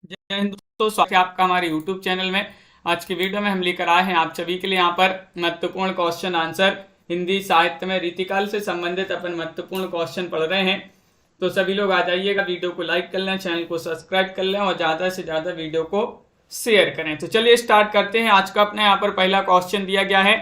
जय हिंद दोस्तों, स्वागत है आपका हमारे YouTube चैनल में। आज की वीडियो में हम लेकर आए हैं आप सभी के लिए यहाँ पर महत्वपूर्ण क्वेश्चन आंसर हिंदी साहित्य में रीतिकाल से संबंधित अपन महत्वपूर्ण क्वेश्चन पढ़ रहे हैं। तो सभी लोग आ जाइएगा, वीडियो को लाइक कर लें, चैनल को सब्सक्राइब कर लें और ज़्यादा से ज़्यादा वीडियो को शेयर करें। तो चलिए स्टार्ट करते हैं। आज का अपने यहाँ पर पहला क्वेश्चन दिया गया है,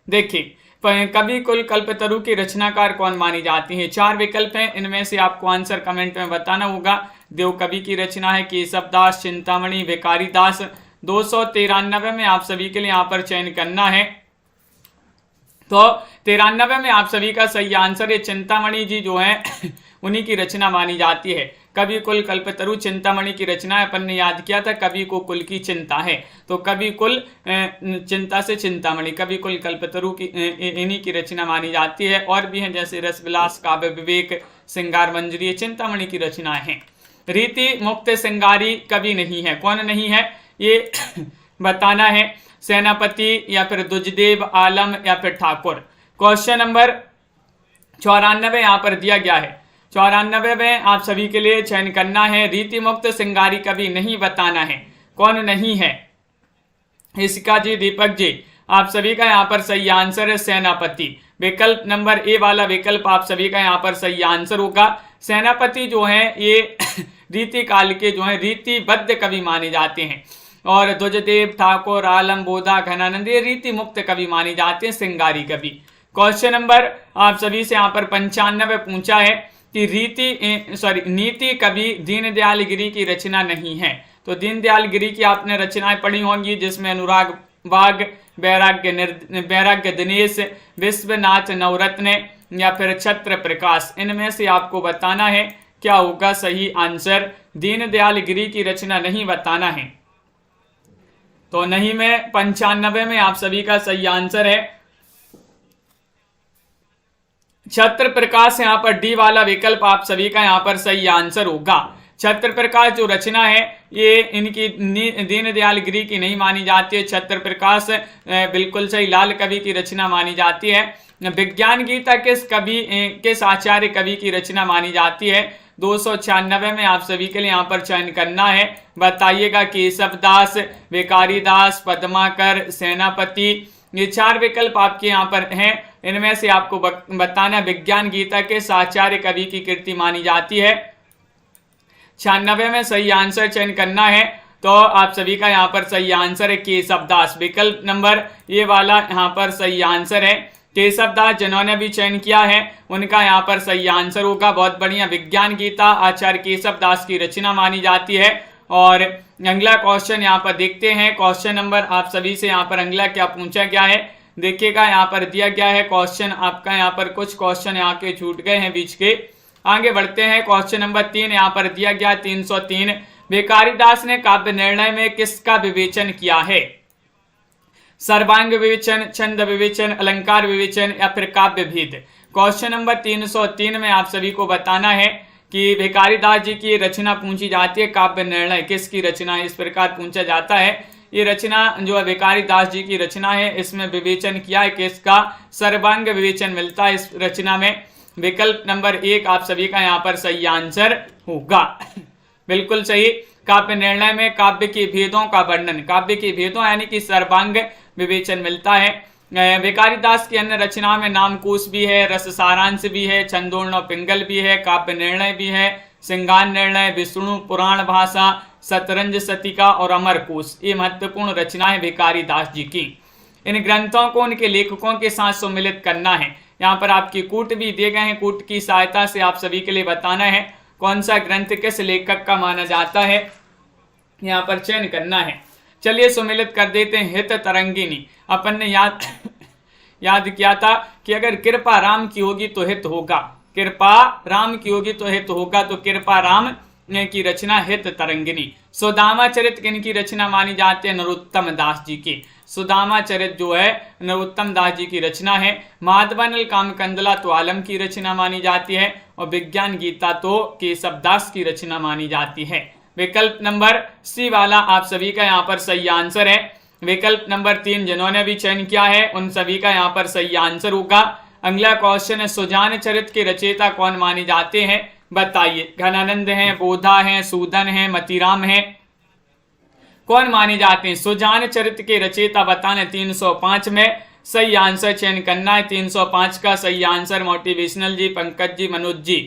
देखिए कवि कुल कल्पतरु की रचनाकार कौन मानी जाती है। चार विकल्प हैं, इनमें से आपको आंसर कमेंट में बताना होगा। देव कवि की रचना है केशव दास, चिंतामणि, भिखारी दास। 293 में आप सभी के लिए यहाँ पर चयन करना है। तो 93 में आप सभी का सही आंसर है चिंतामणि जी जो है उन्हीं की रचना मानी जाती है। कवि कुल कल्पतरु चिंतामणि की रचना है। अपन ने याद किया था कवि को कुल की चिंता है, तो कवि कुल चिंता से चिंतामणि, कवि कुल कल्पतरु की इन्हीं की रचना मानी जाती है। और भी हैं जैसे रसविलास, काव्य विवेक, श्रृंगार मंजरी, चिंतामणि की रचनाएं हैं। रीति मुक्त श्रृंगारी कवि नहीं है। कौन नहीं है ये बताना है, सेनापति या फिर दुजदेव, आलम या फिर ठाकुर। क्वेश्चन नंबर 94 यहाँ पर दिया गया है। 94 में आप सभी के लिए चयन करना है। रीति मुक्त श्रृंगारी कवि नहीं बताना है, कौन नहीं है इसका जी दीपक जी। आप सभी का यहाँ पर सही आंसर है सेनापति। विकल्प नंबर ए वाला विकल्प आप सभी का यहाँ पर सही आंसर होगा। सेनापति जो है ये रीति काल के जो है रीतिबद्ध कवि माने जाते हैं। और ध्वजदेव, ठाकुर, आलम, बोधा, घनानंद ये रीति मुक्त कवि माने जाते हैं, श्रृंगारी कवि। क्वेश्चन नंबर आप सभी से यहाँ पर 95 पूछा है कि नीति कवि दीनदयाल गिरी की रचना नहीं है। तो दीनदयाल गिरी की आपने रचनाएं पढ़ी होंगी, जिसमें अनुराग बाग, वैराग्य दिनेश, विश्वनाथ नवरत्न या फिर छत्र प्रकाश। इनमें से आपको बताना है क्या होगा सही आंसर। दीनदयाल गिरी की रचना नहीं बताना है, तो नहीं में 95 में आप सभी का सही आंसर है छत्र प्रकाश। यहाँ पर डी वाला विकल्प आप सभी का यहाँ पर सही आंसर होगा। छत्र प्रकाश जो रचना है ये इनकी दीनदयाल गिरी की नहीं मानी जाती है। छत्र प्रकाश बिल्कुल सही लाल कवि की रचना मानी जाती है। विज्ञान गीता किस आचार्य कवि की रचना मानी जाती है। 296 में आप सभी के लिए यहाँ पर चयन करना है, बताइएगा। केशव दास, भिखारी दास, पद्माकर, सेनापति। ये चार विकल्प आपके यहाँ पर हैं, इनमें से आपको बताना विज्ञान गीता के आचार्य कवि की कृति मानी जाती है। 96 में सही आंसर चयन करना है, तो आप सभी का यहाँ पर सही आंसर है केशव दास। विकल्प नंबर ये वाला यहाँ पर सही आंसर है केशव दास। जिन्होंने भी चयन किया है उनका यहाँ पर सही आंसर होगा। बहुत बढ़िया, विज्ञान गीता आचार्य केशव दास की रचना मानी जाती है। और अगला क्वेश्चन यहाँ पर देखते हैं। क्वेश्चन नंबर आप सभी से यहाँ पर अगला क्या पूछा गया है, देखिएगा। यहाँ पर दिया गया है क्वेश्चन आपका, यहाँ पर कुछ क्वेश्चन यहाँ के छूट गए हैं बीच के। आगे बढ़ते हैं। क्वेश्चन नंबर 3 यहाँ पर दिया गया 303। भिखारी दास ने काव्य निर्णय में किसका विवेचन किया है। सर्वांग विवेचन, छंद विवेचन, अलंकार विवेचन या फिर काव्य भेद। क्वेश्चन नंबर 303 में आप सभी को बताना है कि भिखारी दास जी की रचना पूछी जाती है, काव्य निर्णय किसकी रचना है, इस प्रकार पूछा जाता है। ये रचना जो है भिखारी दास जी की रचना है, इसमें विवेचन किया है किसका, सर्वांग विवेचन मिलता है इस रचना में। विकल्प नंबर 1 आप सभी का यहाँ पर सही आंसर होगा, बिल्कुल सही। काव्य निर्णय में काव्य के भेदों का वर्णन, काव्य के भेदों यानी कि सर्वांग विवेचन मिलता है। भिखारी दास की अन्य रचनाओं में नामकोश भी है, रस सारांश भी है, छंदोर्ण पिंगल भी है, काव्य निर्णय भी है, श्रृंगार निर्णय, विष्णु पुराण भाषा, शतरंज शतिका और अमरकोश। ये महत्वपूर्ण रचना है भिखारी दास जी की। इन ग्रंथों को उनके लेखकों के साथ सम्मिलित करना है। यहाँ पर आपकी कूट भी दिए गए हैं, कूट की सहायता से आप सभी के लिए बताना है कौन सा ग्रंथ किस लेखक का माना जाता है, यहाँ पर चयन करना है। चलिए सम्मिलित कर देते हैं। हित तरंगिनी अपन ने याद किया था कि अगर कृपा राम की होगी तो हित होगा, कृपा राम की होगी तो हित होगा, तो कृपा राम की रचना हित तरंगिनी। सुदामा चरित किन की रचना मानी जाती है, नरोत्तम दास जी की। सुदामा चरित जो है नरोत्तम दास जी की रचना है। माधवानल कामकंदला तो आलम की रचना मानी जाती है और विज्ञान गीता तो केशव दास की रचना मानी जाती है। विकल्प नंबर सी वाला आप सभी का यहाँ पर सही आंसर है। विकल्प नंबर 3 जिन्होंने भी चयन किया है उन सभी का यहाँ पर सही आंसर होगा। अगला क्वेश्चन है, सुजान चरित के रचयिता कौन माने जाते हैं, बताइए। घनानंद है, बोधा है, सूदन है, मतीराम है, कौन माने जाते हैं? सुजान चरित्र के रचयिता बताना 305 में सही आंसर चयन करना है। 305 का सही आंसर मोटिवेशनल जी, पंकज जी, मनोज जी,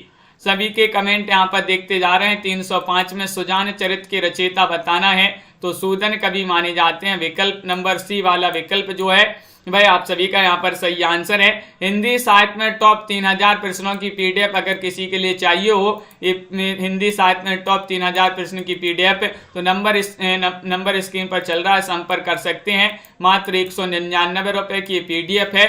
सभी के कमेंट यहाँ पर देखते जा रहे हैं। 305 में सुजान चरित्र के रचयिता बताना है तो सूदन कवि माने जाते हैं। विकल्प नंबर सी वाला विकल्प जो है भाई आप सभी का यहाँ पर सही आंसर है। हिंदी साहित्य में टॉप 3000 प्रश्नों की पीडीएफ अगर किसी के लिए चाहिए हो, हिंदी साहित्य में टॉप 3000 प्रश्नों की पीडीएफ, तो नंबर स्क्रीन पर चल रहा है, संपर्क कर सकते हैं। मात्र 199 रुपए की पीडीएफ है।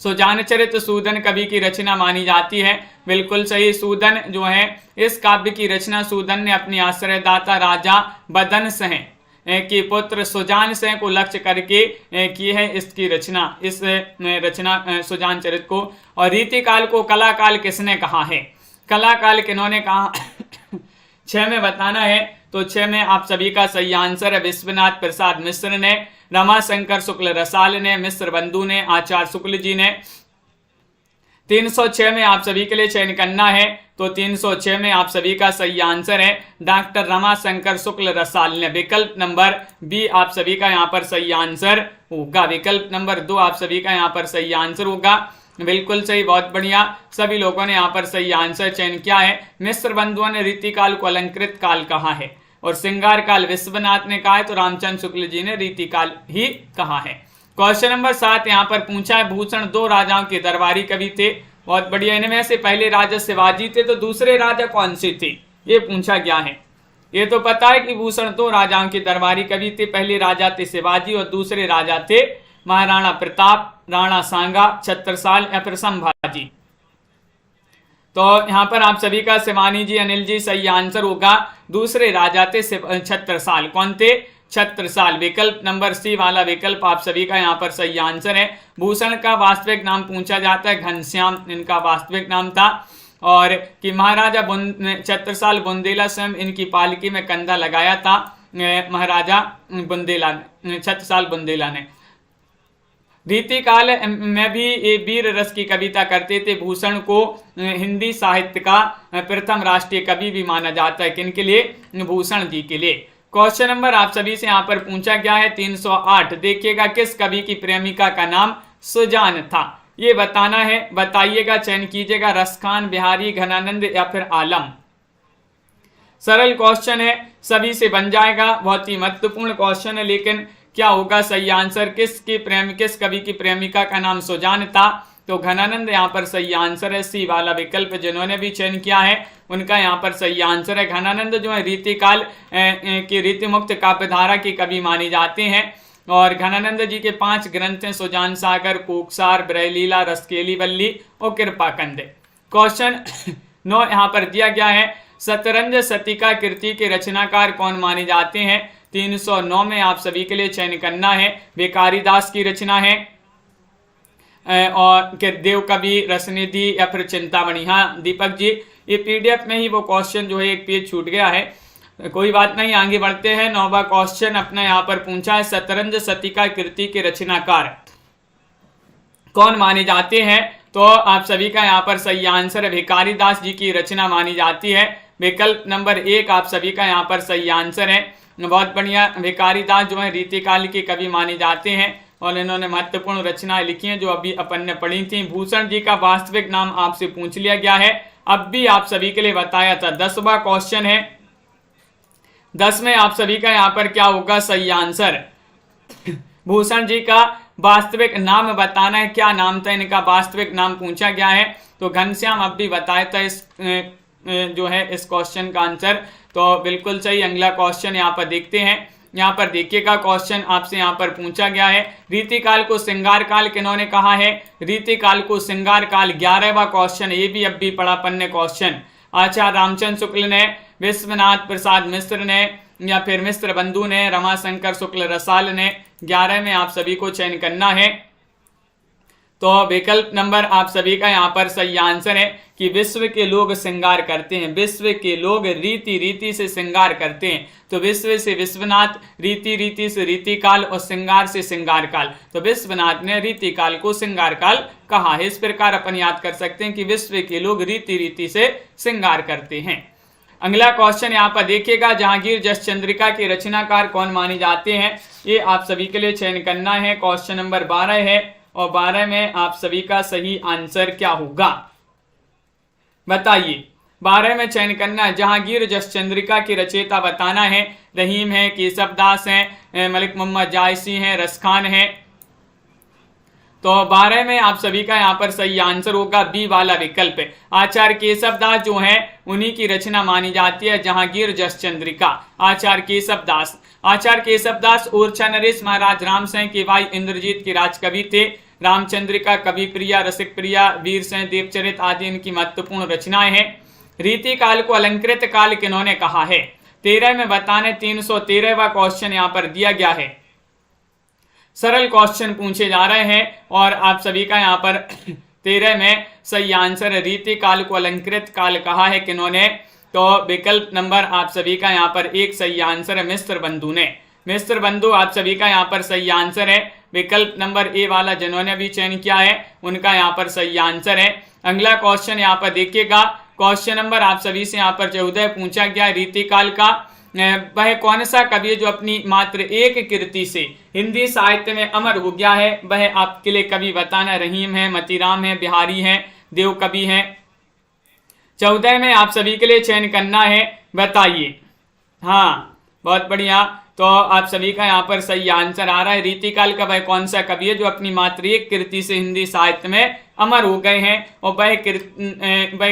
सुजान चरित्र सूदन कवि की रचना मानी जाती है। बिल्कुल सही। सूदन जो है इस काव्य की रचना सूदन ने अपने आश्रयदाता राजा बदन सह के पुत्र सुजान सिंह को लक्ष्य करके की है इसकी रचना, इस रचना सुजान चरित्र को। और रीतिकाल को कलाकाल किसने कहा है? कलाकाल किन्होंने कहा? 6 में बताना है तो 6 में आप सभी का सही आंसर है विश्वनाथ प्रसाद मिश्र ने, रमाशंकर शुक्ल रसाल ने, मिश्र बंधु ने, आचार्य शुक्ल जी ने। 306 में आप सभी के लिए चयन करना है तो 306 में आप सभी का सही आंसर है डॉक्टर रमाशंकर शुक्ल रसाल ने। विकल्प नंबर बी आप सभी का यहाँ पर सही आंसर होगा। विकल्प नंबर 2 आप सभी का यहाँ पर सही आंसर होगा। बिल्कुल सही, बहुत बढ़िया, सभी लोगों ने यहाँ पर सही आंसर चयन किया है। मिश्र बंधुओं ने रीतिकाल को अलंकृत काल कहा है और श्रृंगार काल विश्वनाथ ने कहा है तो रामचंद्र शुक्ल जी ने रीतिकाल ही कहा है। क्वेश्चन नंबर 7 यहाँ पर पूछा है, भूषण 2 राजाओं के दरबारी कवि थे। बहुत बढ़िया। इनमें से पहले राजा शिवाजी थे तो दूसरे राजा कौन से थे, ये पूछा गया है। ये तो पता है कि भूषण 2 राजाओं के दरबारी कवि थे। पहले राजा थे शिवाजी और दूसरे राजा थे महाराणा प्रताप, राणा सांगा, छत्रसाल या फिर संभाजी। तो यहाँ पर आप सभी का शिवानी जी, अनिल जी सही आंसर होगा। दूसरे राजा थे छत्रसाल। कौन थे? छत्रसाल। विकल्प नंबर सी वाला विकल्प आप सभी का यहाँ पर सही आंसर है। भूषण का वास्तविक नाम पूछा जाता है घनश्याम, इनका वास्तविक नाम था। और कि महाराजा छत्रसाल बुंदेला स्वयं इनकी पालकी में कंधा लगाया था महाराजा बुंदेला ने, छत्रसाल बुंदेला ने। रीतिकाल में भी ये वीर रस की कविता करते थे। भूषण को हिंदी साहित्य का प्रथम राष्ट्रीय कवि भी माना जाता है। किनके लिए? भूषण जी के लिए। क्वेश्चन नंबर आप सभी से यहाँ पर पूछा गया है 308। देखिएगा किस कवि की प्रेमिका का नाम सुजान था, ये बताना है। बताइएगा, चयन कीजिएगा, रसखान, बिहारी, घनानंद या फिर आलम। सरल क्वेश्चन है, सभी से बन जाएगा। बहुत ही महत्वपूर्ण क्वेश्चन है, लेकिन क्या होगा सही आंसर? किस कवि की प्रेमिका का नाम सुजान था? तो घनानंद यहाँ पर सही आंसर है। सी वाला विकल्प जिन्होंने भी चयन किया है उनका यहाँ पर सही आंसर है। घनानंद जो है रीतिकाल की रीतिमुक्त काव्यधारा के कवि माने जाते हैं। और घनानंद जी के 5 ग्रंथ हैं, सुजान सागर, कोकसार, ब्रहलीला, रसकेली वल्ली और कृपाकंद। क्वेश्चन 9 यहाँ पर दिया गया है, शतरंज शतिका कृति के रचनाकार कौन माने जाते हैं? 309 में आप सभी के लिए चयन करना है। भिखारी दास की रचना है और देव कवि, रसनिधि या फिर चिंतामणि। हाँ दीपक जी, ये पीडीएफ में ही वो क्वेश्चन जो है एक पेज छूट गया है, कोई बात नहीं, आगे बढ़ते हैं। 9वां क्वेश्चन अपना यहाँ पर पूछा है, शतरंज शतिका कृति के रचनाकार कौन माने जाते हैं? तो आप सभी का यहाँ पर सही आंसर है भिखारी दास जी की रचना मानी जाती है। विकल्प नंबर 1 आप सभी का यहाँ पर सही आंसर है। बहुत बढ़िया। भिखारी दास जो है रीतिकाल के कवि माने जाते हैं और इन्होंने महत्वपूर्ण रचनाएं लिखी हैं जो अभी अपन ने पढ़ी थी। भूषण जी का वास्तविक नाम आपसे पूछ लिया गया है, अब भी आप सभी के लिए बताया था। 10वां क्वेश्चन है, 10 में आप सभी का यहाँ पर क्या होगा सही आंसर? भूषण जी का वास्तविक नाम बताना है। क्या नाम था इनका? वास्तविक नाम पूछा गया है तो घनश्याम अब भी बताया था इस जो है इस क्वेश्चन का आंसर। तो बिल्कुल सही। अगला क्वेश्चन यहाँ पर देखते हैं। यहाँ पर देखिएगा, क्वेश्चन आपसे यहाँ पर पूछा गया है, रीतिकाल को श्रृंगार काल किन्होंने कहा है? रीतिकाल को श्रृंगार काल 11वां क्वेश्चन, ये भी अब भी पढ़ा पन्ने क्वेश्चन। आचार्य रामचंद्र शुक्ल ने, विश्वनाथ प्रसाद मिश्र ने या फिर मिश्र बंधु ने, रमाशंकर शुक्ल रसाल ने। 11 में आप सभी को चयन करना है। तो विकल्प नंबर आप सभी का यहाँ पर सही आंसर है कि विश्व के लोग श्रृंगार करते हैं। विश्व के लोग रीति रीति से श्रृंगार करते हैं। तो विश्व से विश्वनाथ, रीति रीति से रीतिकाल और श्रृंगार से श्रृंगार काल। तो विश्वनाथ ने रीतिकाल को श्रृंगार काल कहा है। इस प्रकार अपन याद कर सकते हैं कि विश्व के लोग रीति रीति से श्रृंगार करते हैं। अगला क्वेश्चन यहाँ पर देखिएगा, जहांगीर जस चंद्रिका के रचनाकार कौन माने जाते हैं? ये आप सभी के लिए चयन करना है। क्वेश्चन नंबर 12 है और 12 में आप सभी का सही आंसर क्या होगा बताइए। 12 में चयन करना है, जहांगीर जस चंद्रिका की रचयिता बताना है। रहीम है, केशवदास है, मलिक मोहम्मद जायसी है, रसखान है। तो 12 में आप सभी का यहाँ पर सही आंसर होगा बी वाला विकल्प है। आचार्य केशवदास जो है उन्हीं की रचना मानी जाती है जहांगीर जस चंद्रिका। आचार्य केशवदास ओरछा नरेश, महाराज राम सिंह के भाई इंद्रजीत के राजकवि थे। रामचंद्रिका, कवि प्रिया, रसिक प्रिया, वीर सिंह, देवचरित आदि इनकी महत्वपूर्ण रचनाएं हैं। रीति काल को अलंकृत काल किन्होंने कहा है? 13 में बताने 313वां क्वेश्चन यहाँ पर दिया गया है। सरल क्वेश्चन पूछे जा रहे हैं और आप सभी का यहाँ पर 13 में सही आंसर है, रीति काल को अलंकृत काल कहा है किन्होंने? तो विकल्प नंबर आप सभी का यहाँ पर एक सही आंसर है, मिस्र बंधु ने। मिस्र बंधु आप सभी का यहाँ पर सही आंसर है। विकल्प नंबर ए वाला जिन्होंने भी चयन किया है उनका यहाँ पर सही आंसर है। अगला क्वेश्चन यहाँ पर देखिएगा, क्वेश्चन नंबर आप सभी से यहाँ पर 14 पूछा गया रीतिकाल का। वह कौन सा कवि जो अपनी मात्र एक कृति से हिंदी साहित्य में अमर हो गया है? वह आपके लिए कवि बताना। रहीम है, मतीराम है, बिहारी है, देव कवि है। 14 में आप सभी के लिए चयन करना है, बताइए। हाँ, बहुत बढ़िया। तो आप सभी का यहाँ पर सही आंसर आ रहा है। रीतिकाल का वह कौन सा कवि है जो अपनी मात्र एक कृति से हिंदी साहित्य में अमर हो गए हैं? और वह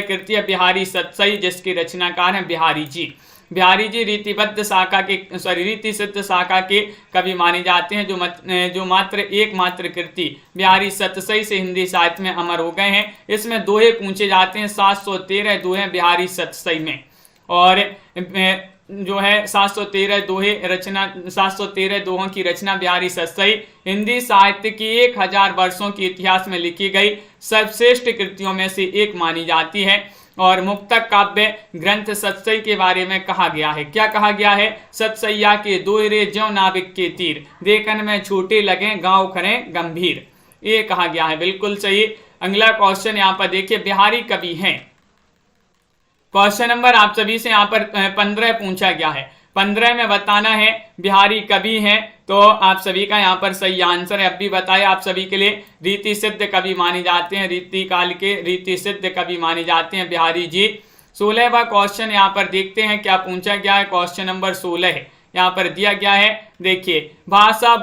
कृति है बिहारी सतसई, जिसके रचनाकार हैं बिहारी जी। बिहारी जी रीतिबद्ध शाखा के रीति सिद्ध शाखा के कवि माने जाते हैं, जो मात्र एकमात्र कृति बिहारी सतसई से हिंदी साहित्य में अमर हो गए हैं। इसमें दोहे पूछे जाते हैं, 713 दोहे बिहारी सतसई में। और जो है 713 दोहों की रचना बिहारी सतसई हिंदी साहित्य की 1000 वर्षों के इतिहास में लिखी गई सर्वश्रेष्ठ कृतियों में से एक मानी जाती है। और मुक्तक काव्य ग्रंथ सतसई के बारे में कहा गया है। क्या कहा गया है? सतसैया के दोहरे ज्यों नाविक के तीर, देखन में छोटे लगे गांव खड़े गंभीर, ये कहा गया है। बिल्कुल सही। अगला क्वेश्चन यहाँ पर देखिए, बिहारी कवि हैं। क्वेश्चन नंबर आप सभी से यहाँ पर 15 पूछा गया है। 15 में बताना है बिहारी कवि हैं। तो आप सभी का यहाँ पर सही आंसर है, अब भी बताया आप सभी के लिए, रीति सिद्ध कवि माने जाते हैं। रीति काल के रीति सिद्ध कवि माने जाते हैं बिहारी जी। 16वां क्वेश्चन यहाँ पर देखते हैं क्या पूछा गया है। क्वेश्चन नंबर 16 है, यहाँ पर दिया गया है। देखिए, भाषा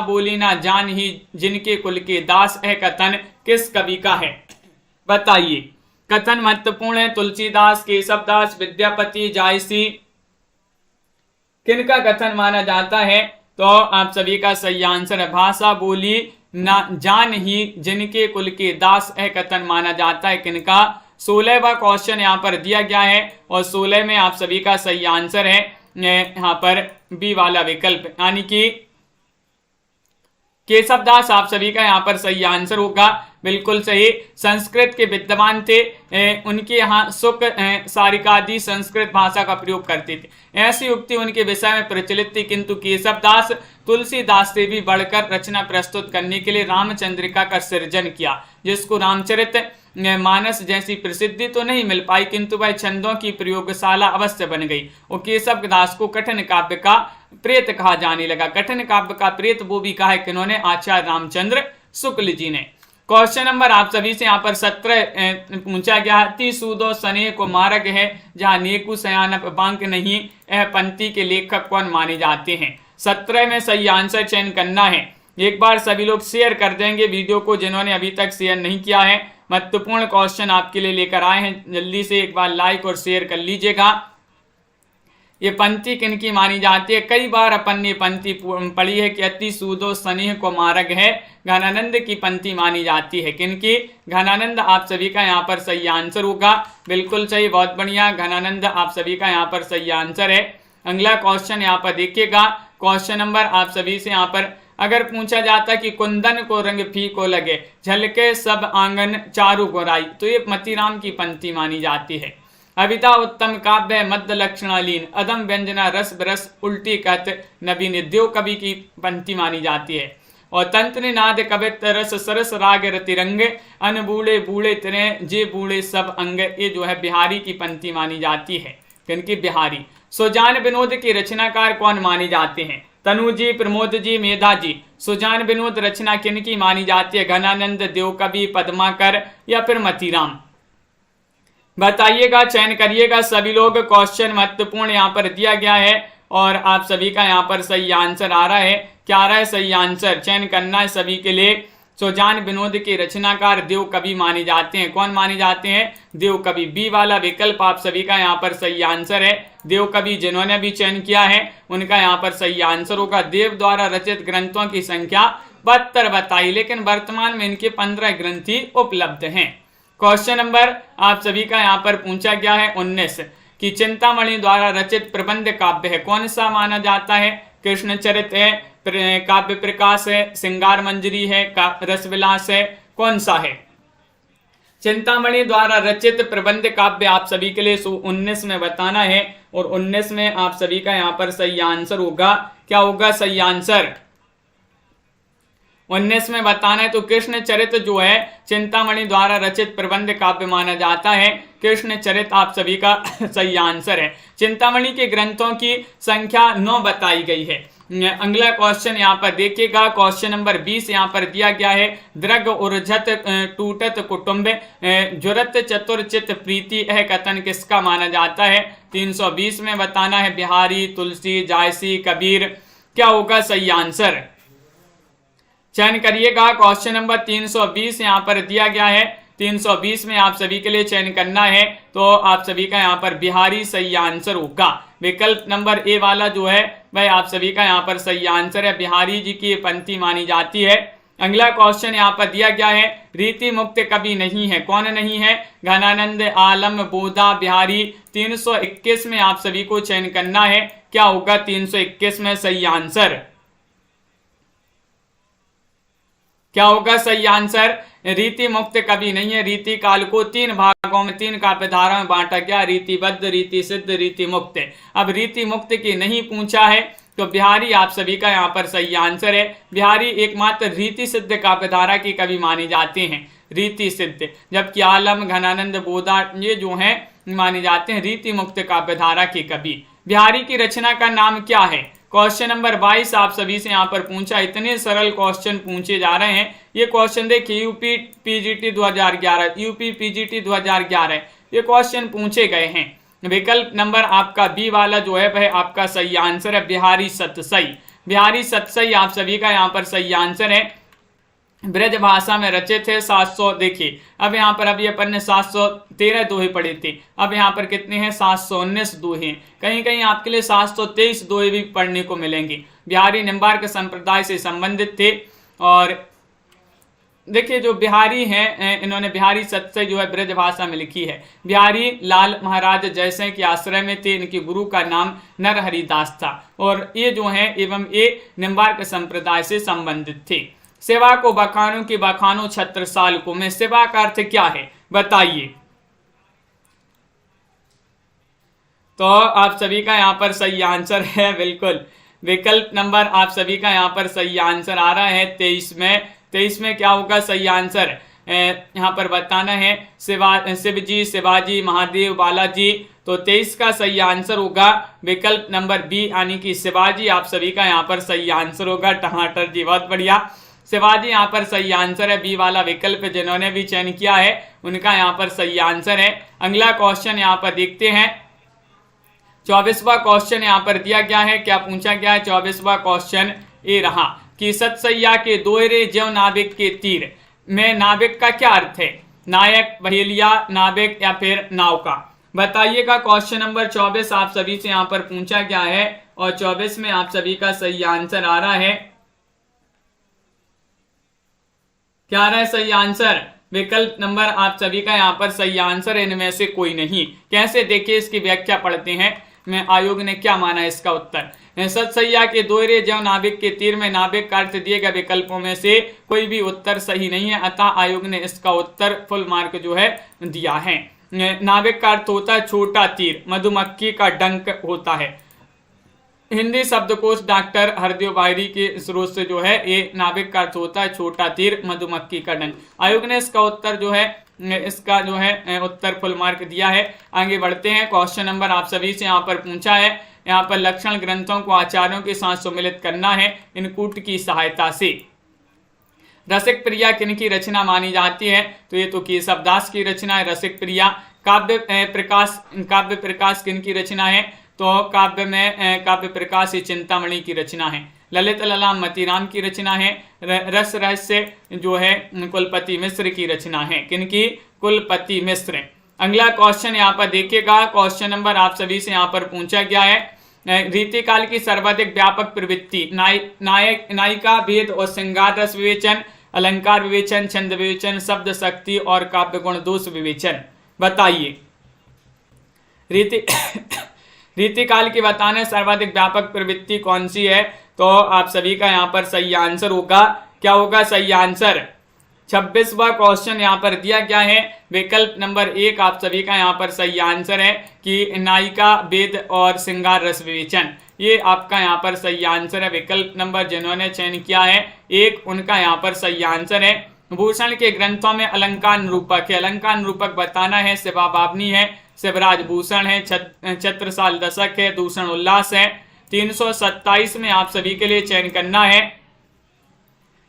बोली ना जान ही जिनके कुल के दास है कथन किस कवि का है? बताइए। कथन महत्वपूर्ण है, तुलसीदास, केशवदास, विद्यापति, जायसी, किनका कथन माना जाता है? तो आप सभी का सही आंसर है, भाषा बोली ना जान ही जिनके कुल के दास है कथन माना जाता है किनका? 16वां क्वेश्चन यहाँ पर दिया गया है और 16 में आप सभी का सही आंसर है यहाँ पर बी वाला विकल्प, यानी कि केशवदास आप सभी का यहाँ पर सही आंसर होगा। बिल्कुल सही। संस्कृत के विद्वान थे, उनके यहाँ सुक सारिकादि संस्कृत भाषा का प्रयोग करते थे। ऐसी उक्ति उनके विषय में प्रचलित थी, किंतु केशवदास तुलसीदास से भी बढ़कर रचना प्रस्तुत करने के लिए रामचंद्रिका का सृजन किया, जिसको रामचरित मानस जैसी प्रसिद्धि तो नहीं मिल पाई, किंतु वह छंदों की प्रयोगशाला अवश्य बन गई और केशवदास को कठिन काव्य का प्रेत कहा जाने लगा। कठिन काव्य का प्रेत वो भी कहा है किन्होंने? आचार्य रामचंद्र शुक्ल जी ने। क्वेश्चन नंबर आप सभी से यहाँ पर 17 पूछा गया। अति सूदो सने को मार्ग है जहाँ नेकु सयानप बांक नहीं, यह पंक्ति के लेखक कौन माने जाते हैं? 17 में सही आंसर चयन करना है। एक बार सभी लोग शेयर कर देंगे वीडियो को, जिन्होंने अभी तक शेयर नहीं किया है। महत्वपूर्ण क्वेश्चन आपके लिए लेकर आए हैं, जल्दी से एक बार लाइक और शेयर कर लीजिएगा। ये पंक्ति किनकी मानी जाती है? कई बार अपन ने पंक्ति पढ़ी है कि अति सूदो स्नेह को मार्ग है, घनानंद की पंक्ति मानी जाती है। किनकी? घनानंद आप सभी का यहाँ पर सही आंसर होगा। बिल्कुल सही, बहुत बढ़िया। घनानंद आप सभी का यहाँ पर सही आंसर है। अगला क्वेश्चन यहाँ पर देखिएगा। क्वेश्चन नंबर आप सभी से यहाँ पर अगर पूछा जाता कि कुंदन को रंग फीको लगे, झलके सब आंगन चारु गोराई, तो ये मतीराम की पंक्ति मानी जाती है। अविता उत्तम काव्य मध्य लक्षणालीन, अदम व्यंजना रस बरस उल्टी कहत नवीन, देव कवि की पंक्ति मानी जाती है। और तंत्र नाद कवित्व रस सरस राग रतिरंग, अन बूढ़े बूढ़े तिरे जे बूढ़े सब अंग, ये जो है बिहारी की पंक्ति मानी जाती है। क्योंकि बिहारी। सुजान विनोद की रचनाकार कौन माने जाते हैं? तनु जी, प्रमोद जी, मेधा जी। सुजान विनोद रचना किनकी मानी जाती है? घनानंद, देवकवि, पद्माकर या फिर मतीराम? बताइएगा, चयन करिएगा सभी लोग। क्वेश्चन महत्वपूर्ण यहाँ पर दिया गया है और आप सभी का यहाँ पर सही आंसर आ रहा है। क्या आ रहा है सही आंसर? चयन करना है सभी के लिए। सुजान विनोद के रचनाकार देव कवि माने जाते हैं। कौन माने जाते हैं? देव कवि। बी वाला विकल्प आप सभी का यहाँ पर सही आंसर है। देव कवि जिन्होंने भी चयन किया है उनका यहाँ पर सही आंसर होगा। देव द्वारा रचित ग्रंथों की संख्या 72 बताई, लेकिन वर्तमान में इनके 15 ग्रंथ ही उपलब्ध हैं। क्वेश्चन नंबर आप सभी का यहाँ पर पूछा गया है 19 कि चिंतामणि द्वारा रचित प्रबंध काव्य है, कौन सा माना जाता है? कृष्णचरित है, काव्य प्रकाश है, श्रृंगार मंजरी है, रसविलास है, कौन सा है? चिंतामणि द्वारा रचित प्रबंध काव्य आप सभी के लिए 19 में बताना है और 19 में आप सभी का यहाँ पर सही आंसर होगा। क्या होगा सही आंसर? 19 में बताना है तो कृष्ण चरित जो है चिंतामणि द्वारा रचित प्रबंध काव्य माना जाता है। कृष्ण चरित आप सभी का सही आंसर है। चिंतामणि के ग्रंथों की संख्या 9 बताई गई है। अगला क्वेश्चन यहाँ पर देखिएगा, क्वेश्चन नंबर 20 यहाँ पर दिया गया है। दृग उर्जत टूटत कुटुंब, जुरत चतुर्चित प्रीति, यह कथन किसका माना जाता है? 320 में बताना है। बिहारी, तुलसी, जायसी, कबीर। क्या होगा सही आंसर? चयन करिएगा। क्वेश्चन नंबर 320 यहाँ पर दिया गया है। 320 में आप सभी के लिए चयन करना है तो आप सभी का यहाँ पर बिहारी सही आंसर होगा। विकल्प नंबर ए वाला जो है वह आप सभी का यहाँ पर सही आंसर है। बिहारी जी की पंक्ति मानी जाती है। अगला क्वेश्चन यहाँ पर दिया गया है। रीति मुक्त कवि नहीं है, कौन नहीं है? घनानंद, आलम, बोधा, बिहारी। 321 में आप सभी को चयन करना है। क्या होगा 321 में सही आंसर? क्या होगा सही आंसर? रीति मुक्त कवि नहीं है। रीति काल को 3 भागों में 3 काव्यधारा में बांटा गया, रीतिबद्ध, रीति सिद्ध, रीति मुक्त। अब रीति मुक्त की नहीं पूछा है तो बिहारी आप सभी का यहाँ पर सही आंसर है। बिहारी एकमात्र रीति सिद्ध काव्यधारा की कवि माने जाते हैं, रीति सिद्ध, जबकि आलम, घनानंद, बोधा ये जो हैं माने जाते हैं रीति मुक्त काव्यधारा के कवि। बिहारी की रचना का नाम क्या है? क्वेश्चन नंबर 22 आप सभी से यहाँ पर पूछा। इतने सरल क्वेश्चन पूछे जा रहे हैं। ये क्वेश्चन देखिए यूपी पीजीटी 2011, यूपी पीजीटी 2011 ये क्वेश्चन पूछे गए हैं। विकल्प नंबर आपका बी वाला जो है वह आपका सही आंसर है। बिहारी सतसई। बिहारी सतसई आप सभी का यहाँ पर सही आंसर है। ब्रज भाषा में रचित है। 700 देखिए अब यहाँ पर अभी अपन ने 713 दोहे पढ़े थे, अब यहाँ पर कितने हैं? 719 दोहे। कहीं कहीं आपके लिए 723 दोहे भी पढ़ने को मिलेंगे। बिहारी निम्बार्क संप्रदाय से संबंधित थे। और देखिए जो बिहारी हैं इन्होंने बिहारी सतसई जो है ब्रज भाषा में लिखी है। बिहारी लाल महाराज जैसे के आश्रय में थे। इनके गुरु का नाम नरहरिदास था और ये जो है एवं ये निम्बार्क संप्रदाय से संबंधित थे। सेवा को बखानों की बखानो छत्रसाल को में सेवा का अर्थ क्या है बताइए? तो आप सभी का यहाँ पर सही आंसर है बिल्कुल। विकल्प नंबर आप सभी का यहाँ पर सही आंसर आ रहा है 23 में। 23 में क्या होगा सही आंसर? यहाँ पर बताना है शिवजी, शिवाजी, महादेव, बालाजी। तो 23 का सही आंसर होगा विकल्प नंबर बी यानी कि शिवाजी आप सभी का यहाँ पर सही आंसर होगा। टमाटर जी बहुत बढ़िया, शिवाजी यहाँ पर सही आंसर है। बी वाला विकल्प जिन्होंने भी चयन किया है उनका यहाँ पर सही आंसर है। अगला क्वेश्चन यहाँ पर देखते हैं। 24वां क्वेश्चन यहाँ पर दिया गया है। क्या पूछा गया है? 24वां क्वेश्चन ये रहा कि सतसैया के दोहरे ज्यों नाविक के तीर में नाविक का क्या अर्थ है? नायक, बहेलिया, नाविक या फिर नाव का? बताइएगा। क्वेश्चन नंबर 24 आप सभी से यहाँ पर पूछा गया है और 24 में आप सभी का सही आंसर आ रहा है। क्या आ रहा है सही आंसर? विकल्प नंबर आप सभी का यहाँ पर सही आंसर है। इनमें से कोई नहीं। कैसे? देखिए इसकी व्याख्या पढ़ते हैं। में आयोग ने क्या माना इसका उत्तर? सतसैया के दोहरे ज्यों नाविक के तीर में नाविक का अर्थ दिए गए विकल्पों में से कोई भी उत्तर सही नहीं है, अतः आयोग ने इसका उत्तर फुल मार्क जो है दिया है। नाविक का अर्थ होता है छोटा तीर, मधुमक्खी का डंक होता है। हिंदी शब्दकोश डॉक्टर हरदेव बाहरी के स्रोत से जो है ये नाविक का अर्थ होता है छोटा तीर, मधुमक्खी का डंक। आयोग ने इसका उत्तर जो है उत्तर फुल मार्क दिया है। आगे बढ़ते हैं। क्वेश्चन नंबर आप सभी से यहाँ पर पूछा है, यहाँ पर लक्षण ग्रंथों को आचार्यों के साथ सम्मिलित करना है इनकूट की सहायता से। रसिक प्रिया किनकी रचना मानी जाती है? तो ये तो केशवदास की रचना है रसिक प्रिया। काव्य प्रकाश किनकी रचना है? तो काव्य प्रकाश ये चिंतामणि की रचना है। ललित ललाम मतीराम की रचना है। रस रहस्य जो है कुलपति मिश्र की रचना है। किनकी? कुलपति मिश्र। अगला क्वेश्चन यहाँ पर देखिएगा। क्वेश्चन नंबर आप सभी से यहाँ पर पूछा गया है, रीतिकाल की सर्वाधिक व्यापक प्रवृत्ति नायिका भेद और श्रृंगार रस विवेचन, अलंकार विवेचन, छंद विवेचन, शब्द शक्ति और काव्य गुण दोष विवेचन। बताइए रीतिकाल की बताने सर्वाधिक व्यापक प्रवृत्ति कौन सी है? तो आप सभी का यहाँ पर सही आंसर होगा, क्या होगा सही आंसर? 26वां क्वेश्चन यहाँ पर दिया गया है, विकल्प नंबर 1 आप सभी का यहाँ पर सही आंसर है कि नायिका वेद और श्रृंगार रस विवेचन। ये आपका यहाँ पर सही आंसर है। विकल्प नंबर जिन्होंने चयन किया है 1, उनका यहाँ पर सही आंसर है। भूषण के ग्रंथों में अलंकार निरूपक है, अलंकार निरूपक बताना है शिवा बावनी है, शिवराज भूषण है, छत्रसाल दशक है, दूषण उल्लास है। 327 में आप सभी के लिए चयन करना है,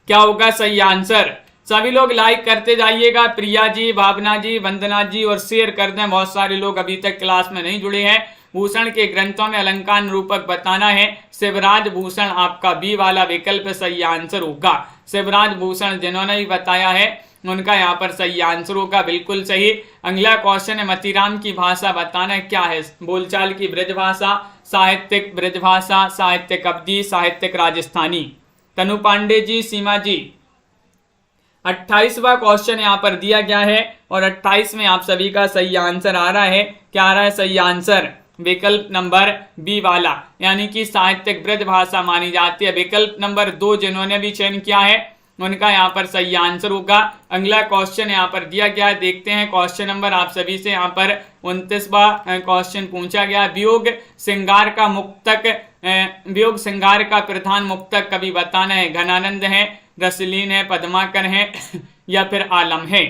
क्या होगा सही आंसर? सभी लोग लाइक करते जाइएगा, प्रिया जी, भावना जी, वंदना जी, और शेयर कर दें। बहुत सारे लोग अभी तक क्लास में नहीं जुड़े हैं। भूषण के ग्रंथों में अलंकार निरूपक बताना है शिवराज भूषण, आपका बी वाला विकल्प सही आंसर होगा। शिवराज भूषण जिन्होंने भी बताया है उनका यहाँ पर सही आंसर होगा, बिल्कुल सही। अगला क्वेश्चन है, मतीराम की भाषा बताना है क्या है? बोलचाल की ब्रज भाषा, साहित्यिक ब्रज भाषा, साहित्यिक अवधी, साहित्यिक राजस्थानी। तनु पांडे जी, सीमा जी। 28वां क्वेश्चन यहाँ पर दिया गया है और 28 में आप सभी का सही आंसर आ रहा है, क्या आ रहा है सही आंसर? विकल्प नंबर बी वाला, यानी कि साहित्यिक ब्रज भाषा मानी जाती है। विकल्प नंबर 2 जिन्होंने भी चयन किया है उनका यहाँ पर सही आंसर होगा। अगला क्वेश्चन यहाँ पर दिया गया है, देखते हैं क्वेश्चन नंबर आप सभी से यहाँ पर 29वां क्वेश्चन पूछा गया। वियोग श्रृंगार का मुक्तक, वियोग श्रृंगार का प्रधान मुक्तक कवि बताना है। घनानंद है, रसलीन है, पद्माकर है या फिर आलम है?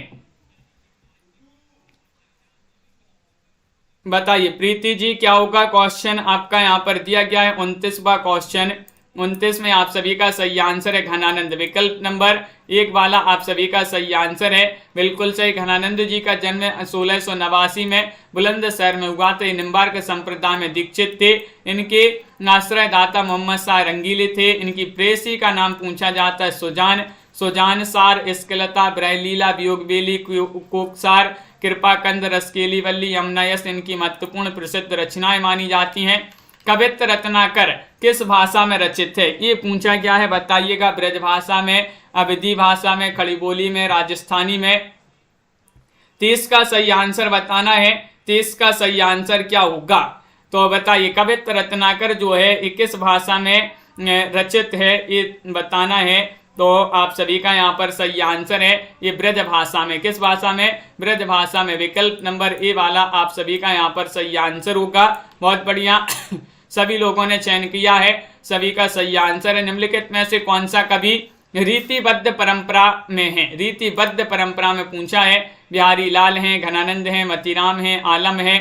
बताइए प्रीति जी, क्या होगा क्वेश्चन आपका यहाँ पर दिया गया है 29वां क्वेश्चन। 29 में आप सभी का सही आंसर है घनानंद। विकल्प नंबर 1 वाला आप सभी का सही आंसर है, बिल्कुल सही। घनानंद जी का जन्म 1689 में बुलंदशहर में हुआ था। निम्बार्क संप्रदाय में दीक्षित थे। इनके आश्रय दाता मोहम्मद शाह रंगीले थे। इनकी प्रेसी का नाम पूछा जाता है सुजान सार, इस्कलता, ब्रहलीला, वियोगबेली, कोकसार, कृपाकंद, रसकेली वल्ली, यमुनायस इनकी महत्वपूर्ण प्रसिद्ध रचनाएं मानी जाती हैं। कवित्व रत्नाकर किस भाषा में रचित है? ये पूछा गया है, बताइएगा। ब्रज भाषा में, अवधी भाषा में, खड़ी बोली में, राजस्थानी में। 30 का सही आंसर बताना है। 30 का सही आंसर क्या होगा? तो बताइए कवित्व रत्नाकर जो है ये किस भाषा में रचित है, ये बताना है। तो आप सभी का यहाँ पर सही आंसर है ये ब्रज भाषा में। किस भाषा में? ब्रज भाषा में। विकल्प नंबर ए वाला आप सभी का यहाँ पर सही आंसर होगा। बहुत बढ़िया, सभी लोगों ने चयन किया है, सभी का सही आंसर है। निम्नलिखित में से कौन सा कवि रीतिबद्ध परंपरा में है? रीतिबद्ध परंपरा में पूछा है। बिहारी लाल हैं, घनानंद हैं, मतीराम हैं, आलम है।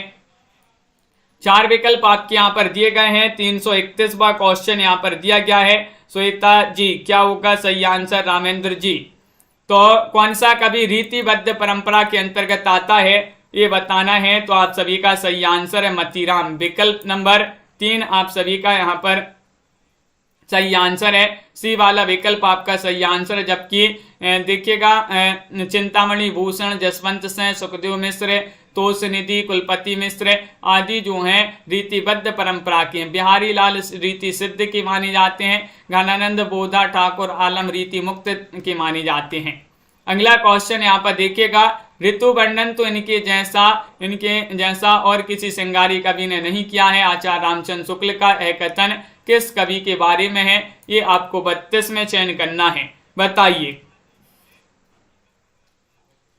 4 विकल्प आपके यहाँ पर दिए गए हैं। 331वां क्वेश्चन यहाँ पर दिया गया है। श्वेता जी, क्या होगा सही आंसर? रामेंद्र जी। तो कौन सा कवि रीतिबद्ध परंपरा के अंतर्गत आता है ये बताना है। तो आप सभी का सही आंसर है मतीराम। विकल्प नंबर 3 आप सभी का यहाँ पर सही आंसर है। सी वाला विकल्प आपका सही आंसर है। जबकि देखिएगा चिंतामणि भूषण, जसवंत सिंह, सुखदेव मिश्र, तोष निधि, कुलपति मिश्र आदि जो हैं रीतिबद्ध परंपरा के हैं। बिहारी लाल रीति सिद्ध की माने जाते हैं। घनानंद, बोधा, ठाकुर, आलम रीति मुक्त के माने जाते हैं। अगला क्वेश्चन यहाँ पर देखिएगा। ऋतु वर्णन तो इनके जैसा और किसी श्रृंगारी कवि ने नहीं किया है। आचार्य रामचंद्र शुक्ल का यह कथन किस कवि के बारे में है? ये आपको 32 में चयन करना है। बताइए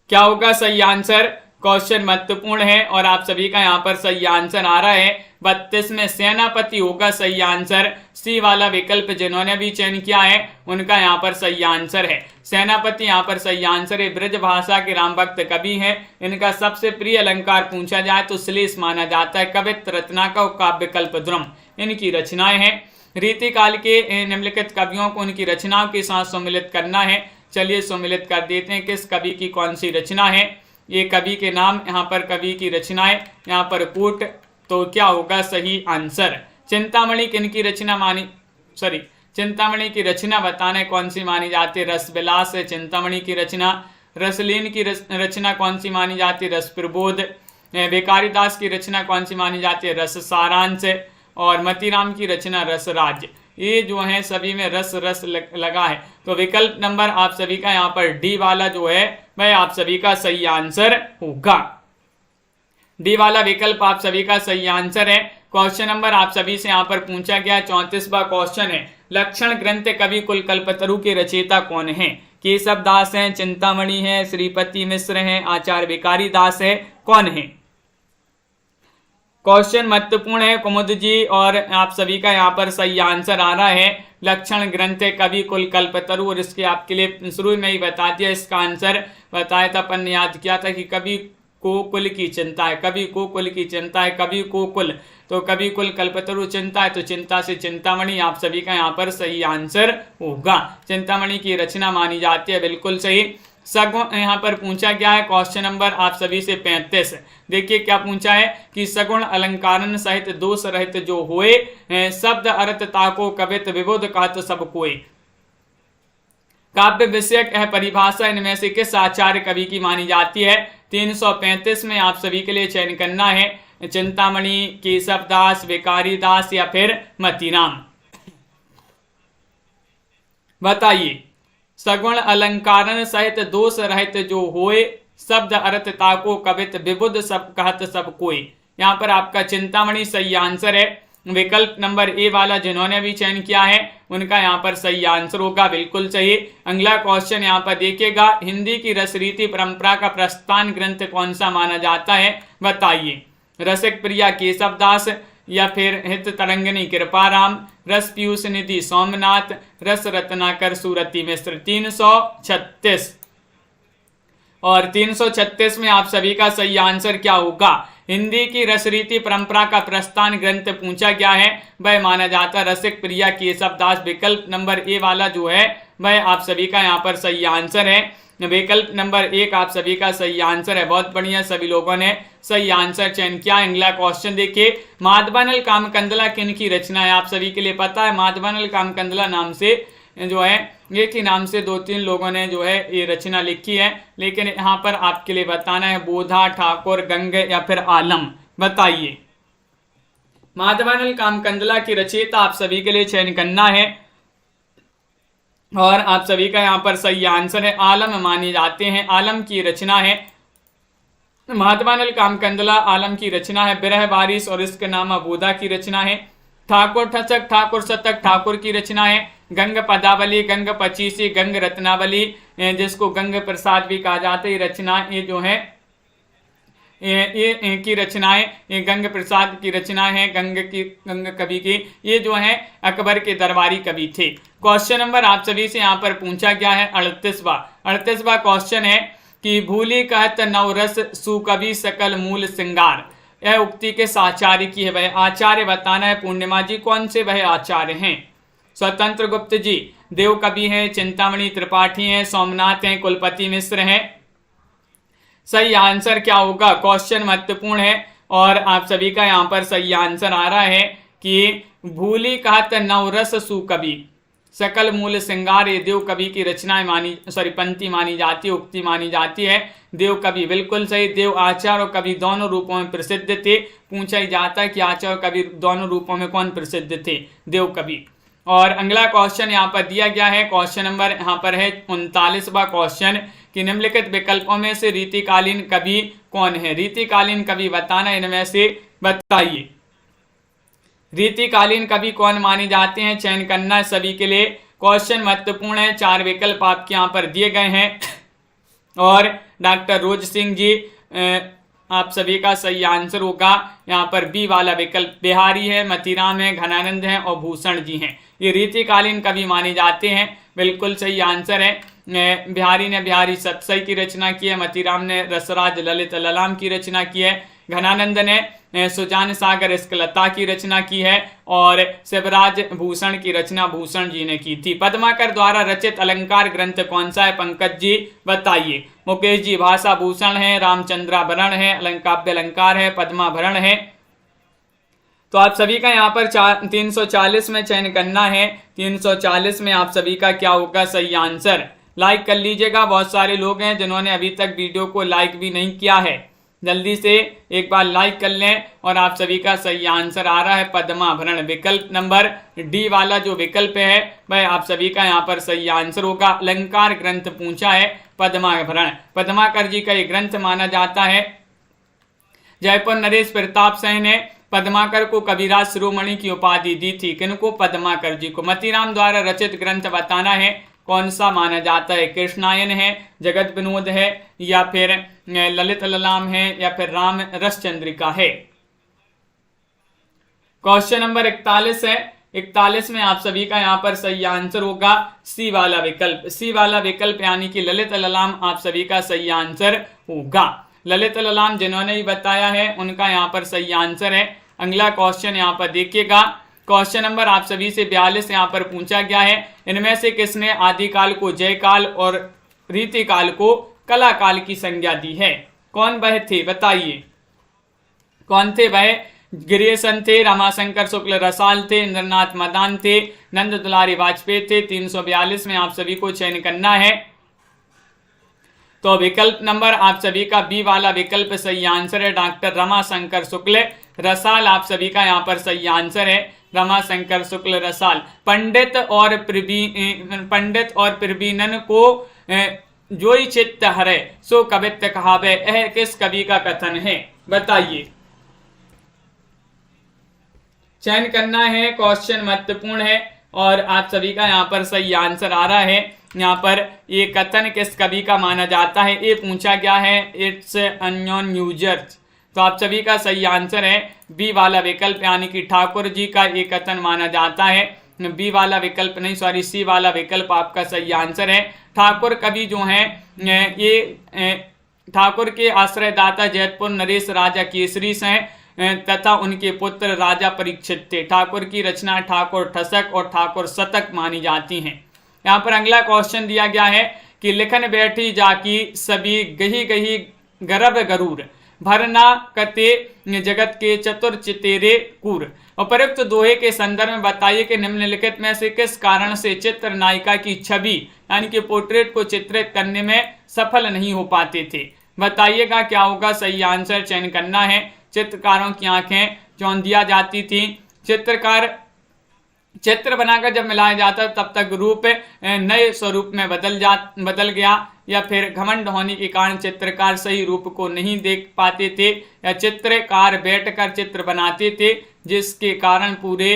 क्या होगा सही आंसर। क्वेश्चन महत्वपूर्ण है और आप सभी का यहाँ पर सही आंसर आ रहा है 32 में सेनापति होगा सही आंसर। सी वाला विकल्प जिन्होंने भी चयन किया है उनका यहाँ पर सही आंसर है। सेनापति यहाँ पर सही आंसर है। ब्रज भाषा के राम भक्त कवि हैं। इनका सबसे प्रिय अलंकार पूछा जाए तो श्लेष माना जाता है। कवित्व रत्नाकर और काव्य कल्पद्रुम इनकी रचनाएं हैं। रीतिकाल के निम्नलिखित कवियों को उनकी रचनाओं के साथ सम्मिलित करना है। चलिए सम्मिलित कर देते हैं किस कवि की कौन सी रचना है। ये कवि के नाम, यहाँ पर कवि की रचनाएं, यहाँ पर कूट, तो क्या होगा सही आंसर। चिंतामणि किनकी रचना चिंतामणि की रचना बताना है कौन सी मानी जाती है। रसविलास है चिंतामणि की रचना। रसलीन की रचना कौन सी मानी जाती है। रस प्रबोध। भिखारीदास की रचना कौन सी मानी जाती है। रस सारांश। और मतीराम की रचना रसराज। ये जो है सभी में रस लगा है। तो विकल्प नंबर आप सभी का यहाँ पर डी वाला जो है वह आप सभी का सही आंसर होगा। डी वाला विकल्प आप सभी का सही आंसर है। क्वेश्चन नंबर आप सभी से यहाँ पर पूछा गया 34वां क्वेश्चन है। लक्षण ग्रंथ कवि कुल कल्पतरु के रचयिता कौन है? केशव दास है, चिंतामणि है, श्रीपति मिश्र है, आचार्य भिखारी दास है, कौन है? क्वेश्चन महत्वपूर्ण है कुमुद जी और आप सभी का यहाँ पर सही आंसर आ रहा है लक्षण ग्रंथ कवि कुल कल्पतरु। और इसके आपके लिए शुरू में ही बता दिया, इसका आंसर बताया था, अपन ने याद किया था कि कवि को कुल की चिंता है, कवि को कुल की चिंता है, कवि को कुल, तो कवि कुल कल्पतरु चिंता है, तो चिंता से चिंतामणि आप सभी का यहाँ पर सही आंसर होगा। चिंतामणि की रचना मानी जाती है, बिल्कुल सही। सगुण यहाँ पर पूछा गया है क्वेश्चन नंबर आप सभी से 35। देखिए क्या पूछा है कि सगुण अलंकारन सहित दोष रहित जो होए, शब्द अर्थ ताको कवित विबुध कहत सब कोई। काव्य विषयक यह परिभाषा इनमें से किस आचार्य कवि की मानी जाती है? 335 में आप सभी के लिए चयन करना है। चिंतामणि, केशव दास, भिखारी दास या फिर मतीराम। बताइए सगुण अलंकारन सहित दोष रहित जो होए, शब्द अर्थ ताको कवित विबुध सब कहत सब कोई। यहाँ पर आपका चिंतामणि सही आंसर है। विकल्प नंबर ए वाला जिन्होंने भी चयन किया है उनका यहाँ पर सही आंसर होगा, बिल्कुल सही। अगला क्वेश्चन यहाँ पर देखिएगा, हिंदी की रसरीति परंपरा का प्रस्थान ग्रंथ कौन सा माना जाता है? बताइए। रसिक प्रिया केशव दास या फिर हित तरंगिनी कृपाराम, रस पीयूष निधि सोमनाथ, रस रत्नाकर सूरती मिश्र। 336 और 336 में आप सभी का सही आंसर क्या होगा? हिंदी की रसरीति परंपरा का प्रस्थान ग्रंथ पूछा गया है, वह माना जाता रसिक प्रिया केशव दास। विकल्प नंबर ए वाला जो है वह आप सभी का यहाँ पर सही आंसर है। विकल्प नंबर 1 आप सभी का सही आंसर है। बहुत बढ़िया, सभी लोगों ने सही आंसर चयन किया। अगला क्वेश्चन देखिए, माधवानल कामकंदला किन की रचना है? आप सभी के लिए पता है माधवानल कामकंदला नाम से जो है एक ही नाम से 2-3 लोगों ने जो है ये रचना लिखी है, लेकिन यहाँ पर आपके लिए बताना है बोधा, ठाकुर, गंग या फिर आलम। बताइए माधवानल कामकंदला की रचयिता आप सभी के लिए चयन करना है और आप सभी का यहाँ पर सही आंसर है आलम माने जाते हैं। आलम की रचना है माधवानल कामकंदला, आलम की रचना है बिरह बारिश और इसके नामा बोधा की रचना है। ठाकुर ठसक, ठाकुर शतक ठाकुर की रचना है। गंग पदावली, गंग पचीसी, गंग रत्नावली जिसको गंग प्रसाद भी कहा जाता है, रचना ये जो है ये की रचनाएं, ये गंग प्रसाद की रचना है, गंग कवि की, ये जो है अकबर के दरबारी कवि थे। क्वेश्चन नंबर आप सभी से यहाँ पर पूछा गया है 38वां क्वेश्चन है कि भूली कहत नवरस सुकवि सकल मूल श्रृंगार। यह उक्ति के आचार्य की है, वह आचार्य बताना है। पूर्णिमा जी कौन से वह आचार्य हैं? स्वतंत्र गुप्त जी देव कवि हैं, चिंतामणि त्रिपाठी हैं, सोमनाथ हैं, कुलपति मिश्र हैं। सही आंसर क्या होगा? क्वेश्चन महत्वपूर्ण है और आप सभी का यहाँ पर सही आंसर आ रहा है कि भूली कहत नवरस सुकवि सकल मूल श्रृंगार, ये देव कवि की रचनाएं पंक्ति मानी जाती है, उक्ति मानी जाती है। देव कवि बिल्कुल सही। देव आचार्य और कवि दोनों रूपों में प्रसिद्ध थे। पूछा ही जाता है कि आचार्य और कवि दोनों रूपों में कौन प्रसिद्ध थे? देव कवि। और अगला क्वेश्चन यहाँ पर दिया गया है, क्वेश्चन नंबर यहाँ पर है 39वां क्वेश्चन कि निम्नलिखित विकल्पों में से रीतिकालीन कवि कौन है। रीतिकालीन कवि बताना, इनमें से बताइए रीतिकालीन कवि कौन माने जाते हैं, चयन करना सभी के लिए। क्वेश्चन महत्वपूर्ण है, 4 विकल्प आपके यहाँ पर दिए गए हैं और डॉक्टर रोज सिंह जी आप सभी का सही आंसर होगा यहाँ पर बी वाला विकल्प। बिहारी है, मतीराम है, घनानंद है और भूषण जी हैं, ये रीतिकालीन कवि माने जाते हैं। बिल्कुल सही आंसर है। बिहारी ने बिहारी सतसई की रचना की है, मतीराम ने रसराज ललित ललाम की रचना की है, घनानंद ने सुजान सागर स्कलता की रचना की है और शिवराज भूषण की रचना भूषण जी ने की थी। पद्माकर द्वारा रचित अलंकार ग्रंथ कौन सा है, पंकज जी बताइए। मुकेश जी भाषा भूषण है, रामचंद्राभरण है, अलंकाव्य अलंकार है, पद्माभरण है। तो आप सभी का यहाँ पर 340 में चयन करना है। 340 में आप सभी का क्या होगा सही आंसर। लाइक कर लीजिएगा, बहुत सारे लोग हैं जिन्होंने अभी तक वीडियो को लाइक भी नहीं किया है, जल्दी से एक बार लाइक कर लें। और आप सभी का सही आंसर आ रहा है पद्माभरण, विकल्प नंबर डी वाला जो विकल्प है वह आप सभी का यहाँ पर सही आंसर होगा। अलंकार ग्रंथ पूछा है पद्माभरण, पद्माकर जी का ये ग्रंथ माना जाता है। जयपुर नरेश प्रताप सिंह ने पद्माकर को कविराज शिरोमणि की उपाधि दी थी, किनको, पद्माकर जी को। मतीराम द्वारा रचित ग्रंथ बताना है, कौन सा माना जाता है, कृष्णायन है, जगत विनोद है या फिर ललित ललाम है या फिर राम रस चंद्रिका है। क्वेश्चन नंबर 41 है। 41 में आप सभी का यहाँ पर सही आंसर होगा सी वाला विकल्प। सी वाला विकल्प यानी कि ललित ललाम आप सभी का सही आंसर होगा। ललित ललाम जिन्होंने भी बताया है उनका यहाँ पर सही आंसर है। अगला क्वेश्चन यहाँ पर देखिएगा, क्वेश्चन नंबर आप सभी से 42 यहाँ पर पूछा गया है। इनमें से किसने आदिकाल को जयकाल और रीतिकाल को कलाकाल की संज्ञा दी है, कौन वह थे बताइए, कौन थे वह। गिरीशन थे, रमाशंकर शुक्ल रसाल थे, इंद्रनाथ मदान थे, नंद दुलारी वाजपेयी थे। 342 में आप सभी को चयन करना है। तो विकल्प नंबर आप सभी का बी वाला विकल्प सही आंसर है, डॉक्टर रमाशंकर शुक्ल रसाल आप सभी का यहाँ पर सही आंसर है, रमाशंकर शुक्ल रसाल। पंडित और प्रवीणन को जोई चित्त हरे सो कवित्व कहावे, यह किस कवि का कथन है बताइए। चयन करना है, क्वेश्चन महत्वपूर्ण है और आप सभी का यहाँ पर सही आंसर आ रहा है। यहाँ पर ये कथन किस कवि का माना जाता है, ये पूछा गया है, इट्स अननोन यूजर्स। तो आप सभी का सही आंसर है बी वाला विकल्प यानी कि ठाकुर जी का ये कथन माना जाता है। बी वाला विकल्प नहीं, सॉरी, सी वाला विकल्प आपका सही आंसर है। ठाकुर कवि जो हैं ये ठाकुर के आश्रयदाता जयपुर नरेश राजा केसरी से तथा उनके पुत्र राजा परीक्षित थे। ठाकुर की रचना ठाकुर ठसक और ठाकुर शतक मानी जाती हैं। यहाँ पर अगला क्वेश्चन दिया गया है कि लिखन बैठी जाकी सभी गही गही गर्भ गरूर भरना कते जगत के चतुर चितेरे कूर। उपयुक्त दोहे के संदर्भ में बताइए कि निम्नलिखित में से किस कारण से चित्र नायिका की छवि यानी कि पोर्ट्रेट को चित्रित करने में सफल नहीं हो पाते थे, बताइएगा क्या होगा सही आंसर। चयन करना है। चित्रकारों की आंखें चौंध दिया जाती थी। चित्र बनाकर जब मिलाया जाता तब तक रूप नए स्वरूप में बदल गया, या फिर घमंड होने के कारण चित्रकार सही रूप को नहीं देख पाते थे, या चित्रकार बैठकर चित्र बनाते थे जिसके कारण पूरे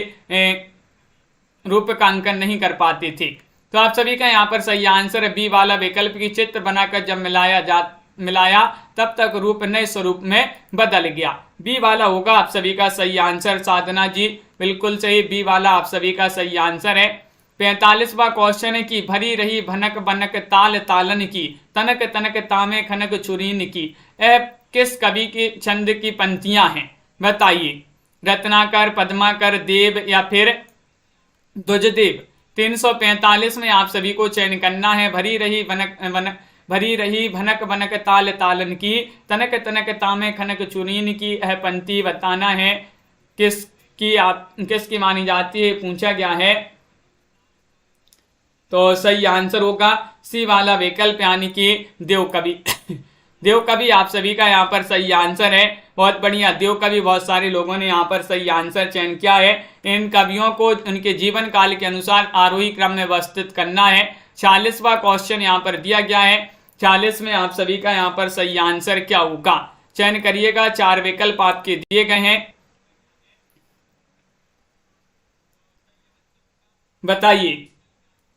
रूप का अंकन नहीं कर पाते थे। तो आप सभी का यहाँ पर सही आंसर है बी वाला विकल्प की चित्र बनाकर जब मिलाया तब तक रूप नए स्वरूप में बदल गया। बी वाला होगा आप सभी का सही आंसर। साधना जी बिल्कुल सही, बी वाला आप सभी का सही आंसर है। 45वां क्वेश्चन है कि भरी रही भनक बनक ताल तालन की तनक तनक तामे खनक छुरीन की, यह किस कवि के छंद की पंक्तियां हैं बताइए। रत्नाकर, पद्माकर, देव या फिर द्विजदेव। 345 में आप सभी को चयन करना है। भरी रही भनक बनक ताल तालन की तनक तनक तामे खनक चुरीन की, यह पंक्ति बताना है किसकी मानी जाती है, पूछा गया है। तो सही आंसर होगा सी वाला विकल्प यानी कि देव कवि। देव कवि आप सभी का यहाँ पर सही आंसर है। बहुत बढ़िया, देव कवि बहुत सारे लोगों ने यहाँ पर सही आंसर चयन किया है। इन कवियों को उनके जीवन काल के अनुसार आरोही क्रम में व्यवस्थित करना है। 46वां क्वेश्चन यहाँ पर दिया गया है। 40 में आप सभी का यहाँ पर सही आंसर क्या होगा, चयन करिएगा। 4 विकल्प आपके दिए गए हैं, बताइए।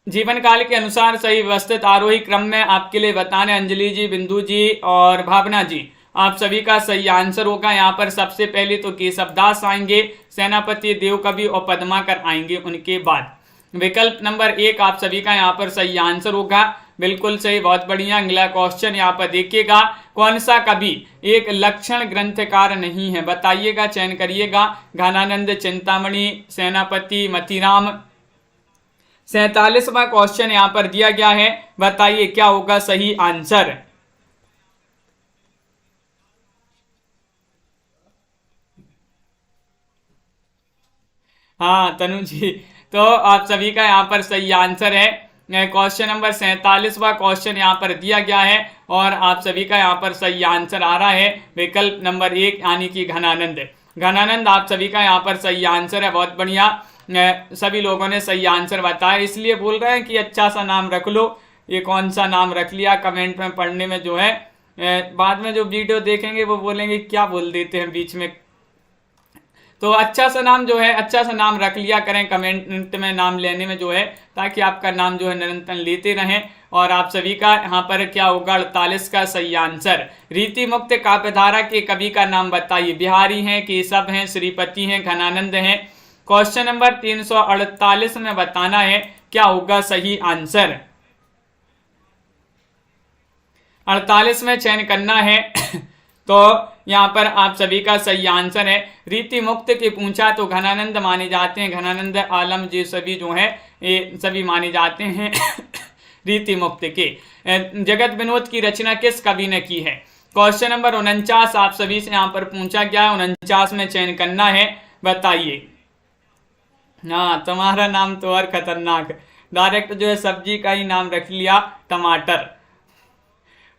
जीवन काल के अनुसार सही व्यवस्थित आरोही क्रम में आपके लिए बताने अंजलि जी, बिंदु जी और भावना जी, आप सभी का सही आंसर होगा। यहाँ पर सबसे पहले तो केशवदास आएंगे, सेनापति, देवकवि और पद्माकर आएंगे उनके बाद। विकल्प नंबर 1 आप सभी का यहाँ पर सही आंसर होगा, बिल्कुल सही, बहुत बढ़िया। अगला क्वेश्चन यहाँ पर देखिएगा, कौन सा कवि एक लक्षण ग्रंथकार नहीं है, बताइएगा, चयन करिएगा। घनानंद, चिंतामणि, सेनापति, मतीराम। 47वां क्वेश्चन यहाँ पर दिया गया है, बताइए क्या होगा सही आंसर। हाँ तनु जी, तो आप सभी का यहाँ पर सही आंसर है। क्वेश्चन नंबर 47वां क्वेश्चन यहाँ पर दिया गया है और आप सभी का यहाँ पर सही आंसर आ रहा है विकल्प नंबर 1 यानी कि घनानंद। घनानंद आप सभी का यहाँ पर सही आंसर है, बहुत बढ़िया। सभी लोगों ने सही आंसर बताया, इसलिए बोल रहे हैं कि अच्छा सा नाम रख लो। ये कौन सा नाम रख लिया, कमेंट में पढ़ने में जो है बाद में जो वीडियो देखेंगे वो बोलेंगे क्या बोल देते हैं बीच में। तो अच्छा सा नाम जो है, अच्छा सा नाम रख लिया करें कमेंट में नाम लेने में जो है, ताकि आपका नाम जो है निरंतर लेते रहें। और आप सभी का यहाँ पर क्या होगा 48 का सही आंसर। रीति मुक्त काव्यधारा के कवि का नाम बताइए। बिहारी हैं, केशव हैं, श्रीपति हैं, घनानंद हैं। क्वेश्चन नंबर 348 में बताना है क्या होगा सही आंसर। 48 में चयन करना है तो यहाँ पर आप सभी का सही आंसर है रीति मुक्त के पूछा तो घनानंद माने जाते हैं। घनानंद, आलम जी सभी जो है ये सभी माने जाते हैं रीति मुक्त के। जगत विनोद की रचना किस कवि ने की है। क्वेश्चन नंबर 49 आप सभी से यहाँ पर पूछा गया है, 49 में चयन करना है, बताइए। हाँ तुम्हारा नाम तो और खतरनाक, डायरेक्ट जो है सब्जी का ही नाम रख लिया, टमाटर।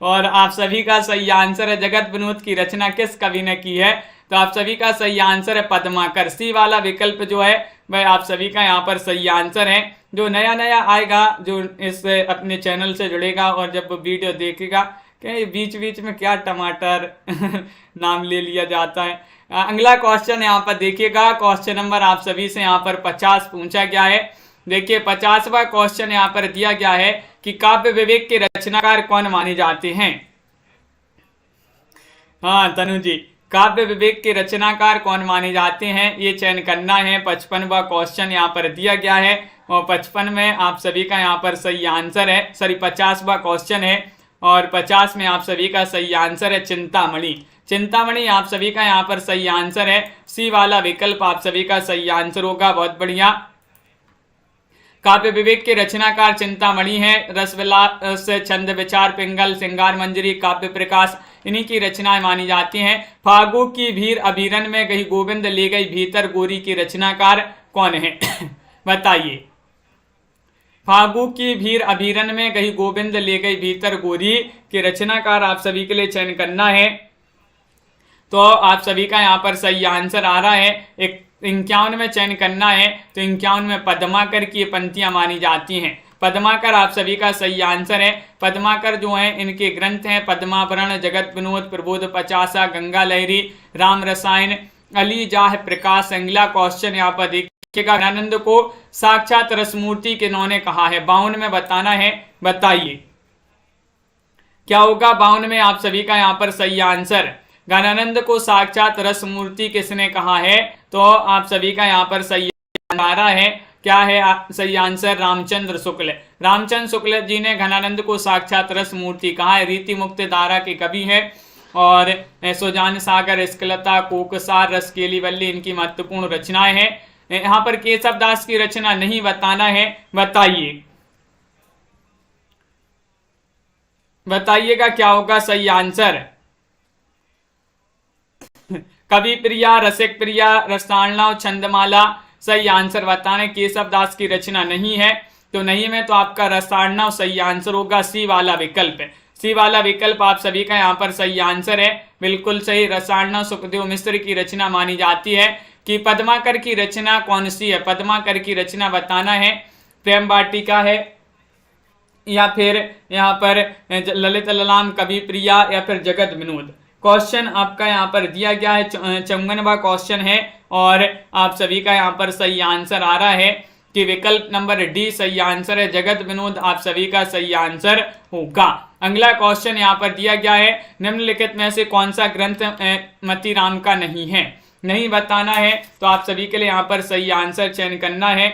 और आप सभी का सही आंसर है जगत विनोद की रचना किस कवि ने की है, तो आप सभी का सही आंसर है पद्माकर। सी वाला विकल्प जो है वह आप सभी का यहाँ पर सही आंसर है। जो नया नया आएगा, जो इस अपने चैनल से जुड़ेगा और जब वो वीडियो देखेगा कि बीच बीच में क्या टमाटर नाम ले लिया जाता है। अगला क्वेश्चन यहाँ पर देखिएगा, क्वेश्चन नंबर आप सभी से यहाँ पर 50 पूछा गया है। देखिए 50वां क्वेश्चन यहाँ पर दिया गया है कि काव्य विवेक के रचनाकार कौन माने जाते हैं। हाँ तनु जी, काव्य विवेक के रचनाकार कौन माने जाते हैं, ये चयन करना है। 55वां क्वेश्चन यहाँ पर दिया गया है और 55 में आप सभी का यहाँ पर सही आंसर है, सॉरी 50वां क्वेश्चन है और 50 में आप सभी का सही आंसर है चिंतामणि। चिंतामणि आप सभी का यहाँ पर सही आंसर है। सी वाला विकल्प आप सभी का सही आंसर होगा, बहुत बढ़िया। काव्य विवेक के रचनाकार चिंतामणि है। रसविलास, छंद विचार, पिंगल, श्रृंगार मंजरी, काव्य प्रकाश, इन्हीं की रचनाएं मानी जाती हैं। फागु की भीर अभिरन में गई गोविंद ले गई भीतर गोरी की रचनाकार कौन है बताइए। फागु की भीर अभिरन में गई गोविंद ले गई भीतर गोरी के रचनाकार आप सभी के लिए चयन करना है। तो आप सभी का यहाँ पर सही आंसर आ रहा है 51 में चयन करना है। तो 51 में पद्माकर की पंक्तियां मानी जाती हैं। पद्माकर आप सभी का सही आंसर है। पद्माकर जो है इनके ग्रंथ हैं पद्माभरण, जगत विनोद, प्रबोध 50, गंगा लहरी, राम रसायन, अली जाह प्रकाश। अगला क्वेश्चन यहाँ पर देखिएगा, आनंद को साक्षात रसमूर्ति के नौ ने कहा है। 52 में बताना है, बताइए क्या होगा 52 में आप सभी का यहाँ पर सही आंसर। ज्ञानानंद को साक्षात रसमूर्ति किसने कहा है, तो आप सभी का यहाँ पर सही आ रहा है क्या है सही आंसर, रामचंद्र शुक्ल। रामचंद्र शुक्ल जी ने घनानंद को साक्षात रस मूर्ति कहा है। रीति मुक्त धारा के कवि है और सुजान सागर, स्खलता, कोकसार, रसकेली वल्ली इनकी महत्वपूर्ण रचनाएं हैं। यहाँ पर केशव दास की रचना नहीं बताना है, बताइए बताइएगा क्या होगा सही आंसर। कवि प्रिया, रसिक प्रिया, रसालना, छंदमाला। सही आंसर बताने केशव दास की रचना नहीं है, तो नहीं में तो आपका रसालना सही आंसर होगा। सी वाला विकल्प है, सी वाला विकल्प आप सभी का यहाँ पर सही आंसर है, बिल्कुल सही। रसालना सुखदेव मिश्र की रचना मानी जाती है। कि पद्माकर की रचना कौन सी है, पद्माकर की रचना बताना है। प्रेम वाटिका है, या फिर यहाँ पर ललित ललाम, कवि प्रिया या फिर जगत विनोद। क्वेश्चन आपका यहाँ पर दिया गया है, 54वां क्वेश्चन है और आप सभी का यहाँ पर सही आंसर आ रहा है कि विकल्प नंबर डी सही आंसर है, जगत विनोद आप सभी का सही आंसर होगा। अगला क्वेश्चन यहाँ पर दिया गया है, निम्नलिखित में से कौन सा ग्रंथ मतीराम का नहीं है, नहीं बताना है, तो आप सभी के लिए यहाँ पर सही आंसर चयन करना है।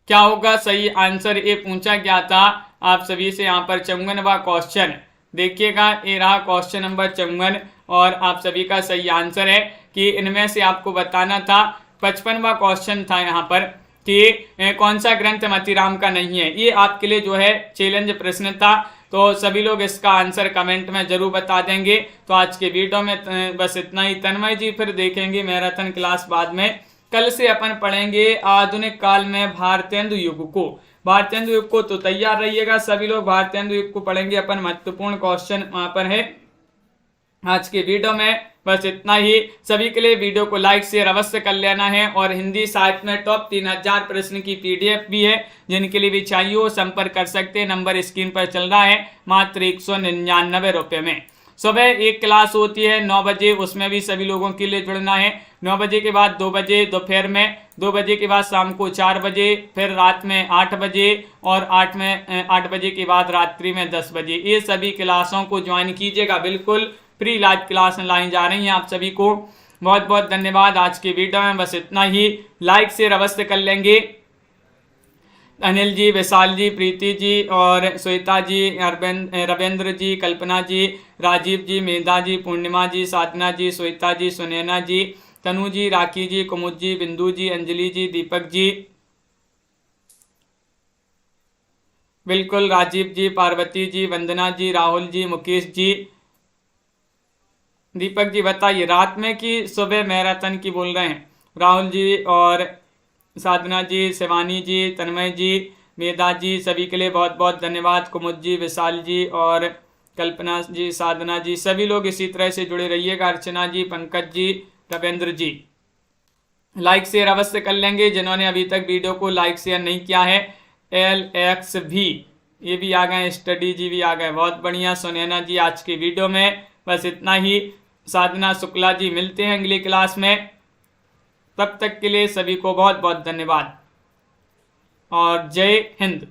क्या होगा सही आंसर, ये पूछा गया था आप सभी से यहाँ पर 54वां क्वेश्चन। देखिएगा ये रहा क्वेश्चन नंबर 54 और आप सभी का सही आंसर है कि इनमें से आपको बताना था। 55वां क्वेश्चन था यहाँ पर कि कौन सा ग्रंथ मतीराम का नहीं है। ये आपके लिए जो है चैलेंज प्रश्न था, तो सभी लोग इसका आंसर कमेंट में जरूर बता देंगे। तो आज के वीडियो में बस इतना ही। तन्मय जी फिर देखेंगे मैराथन क्लास बाद में। कल से अपन पढ़ेंगे आधुनिक काल में भारतेंदु युग को। भारतेंदु युग को तो तैयार रहिएगा सभी लोग, भारतेंदु युग को पढ़ेंगे अपन। महत्वपूर्ण क्वेश्चन वहां पर है आज के वीडियो में। बस इतना ही। सभी के लिए वीडियो को लाइक शेयर अवश्य कर लेना है। और हिंदी साहित्य में टॉप 3000 प्रश्न की पीडीएफ भी है, जिनके लिए भी चाहिए हो संपर्क कर सकते हैं। नंबर स्क्रीन पर चल रहा है, मात्र 199 रुपये में। सुबह एक क्लास होती है 9 बजे, उसमें भी सभी लोगों के लिए जुड़ना है। 9 बजे के बाद 2 बजे दोपहर में, 2 बजे के बाद शाम को 4 बजे, फिर रात में 8 बजे और 8 बजे के बाद रात्रि में 10 बजे। ये सभी क्लासों को ज्वाइन कीजिएगा, बिल्कुल फ्री लाइव क्लास लाई जा रही हैं आप सभी को। बहुत बहुत धन्यवाद। आज की वीडियो में बस इतना ही। लाइक शेयर अवश्य कर लेंगे। अनिल जी, विशाल जी, प्रीति जी और श्वेता जी, रविंद्र जी, कल्पना जी, राजीव जी, मेधा जी, पूर्णिमा जी, साधना जी, श्वेता जी, सुनैना जी, तनु जी, राखी जी, कुमुद जी, बिंदु जी, अंजलि जी, दीपक जी, बिल्कुल राजीव जी, पार्वती जी, वंदना जी, राहुल जी, मुकेश जी। दीपक जी बताइए रात में कि सुबह मैराथन की बोल रहे हैं? राहुल जी और साधना जी, शिवानी जी, तन्मय जी, मेधा जी, सभी के लिए बहुत बहुत धन्यवाद। कुमुद जी, विशाल जी और कल्पना जी, साधना जी, सभी लोग इसी तरह से जुड़े रहिएगा। अर्चना जी, पंकज जी, रविंद्र जी, लाइक शेयर अवश्य कर लेंगे। जिन्होंने अभी तक वीडियो को लाइक शेयर नहीं किया है, LX भी, ये भी आ गए, स्टडी जी भी आ गए, बहुत बढ़िया। सुनैना जी आज की वीडियो में बस इतना ही। साधना शुक्ला जी, मिलते हैं अगली क्लास में। तब तक के लिए सभी को बहुत बहुत धन्यवाद और जय हिंद।